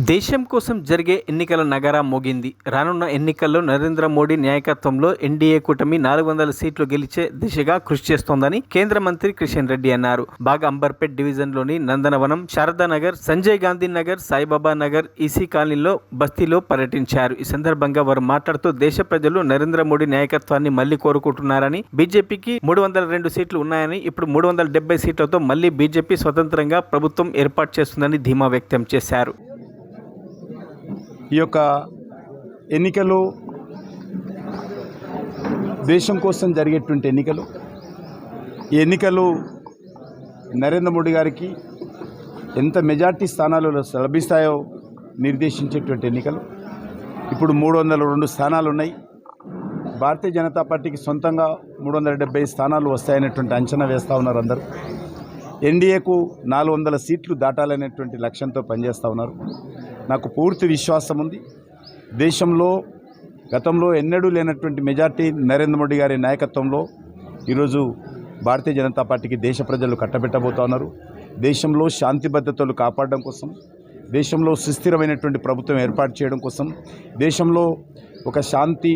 దేశం కోసం జరిగే ఎన్నికల నగారా మోగింది. రానున్న ఎన్నికల్లో నరేంద్ర మోడీ నాయకత్వంలో ఎన్డీఏ కూటమి 400 సీట్లు గెలిచే దిశగా కృషి చేస్తోందని కేంద్ర మంత్రి కిషన్ రెడ్డి అన్నారు. బాగ్ అంబర్పేట్ డివిజన్లోని నందనవనం, శారదానగర్, సంజయ్ గాంధీ నగర్, సాయిబాబా నగర్, ఈసీ కాలనీలో బస్తీలో పర్యటించారు. ఈ సందర్భంగా వారు మాట్లాడుతూ దేశ ప్రజలు నరేంద్ర మోడీ నాయకత్వాన్ని మళ్లీ కోరుకుంటున్నారని, బీజేపీకి 302 సీట్లు ఉన్నాయని, ఇప్పుడు 370 సీట్లతో మళ్లీ బీజేపీ స్వతంత్రంగా ప్రభుత్వం ఏర్పాటు చేస్తుందని ధీమా వ్యక్తం చేశారు. ఈ యొక్క ఎన్నికలు దేశం కోసం జరిగేటువంటి ఎన్నికలు. ఈ ఎన్నికలు నరేంద్ర మోడీ గారికి ఎంత మెజార్టీ స్థానాలు లభిస్తాయో నిర్దేశించేటువంటి ఎన్నికలు. ఇప్పుడు 302 స్థానాలు ఉన్నాయి. భారతీయ జనతా పార్టీకి సొంతంగా 370 స్థానాలు వస్తాయనేటువంటి అంచనా వేస్తూ ఉన్నారు అందరూ. ఎన్డీఏకు 400 సీట్లు దాటాలనేటువంటి లక్ష్యంతో పనిచేస్తూ ఉన్నారు. నాకు పూర్తి విశ్వాసం ఉంది. దేశంలో గతంలో ఎన్నడూ లేనటువంటి మెజార్టీ నరేంద్ర మోడీ గారి నాయకత్వంలో ఈరోజు భారతీయ జనతా పార్టీకి దేశ ప్రజలు కట్టబెట్టబోతా ఉన్నారు. దేశంలో శాంతి భద్రతలు కాపాడడం కోసం, దేశంలో సుస్థిరమైనటువంటి ప్రభుత్వం ఏర్పాటు చేయడం కోసం, దేశంలో ఒక శాంతి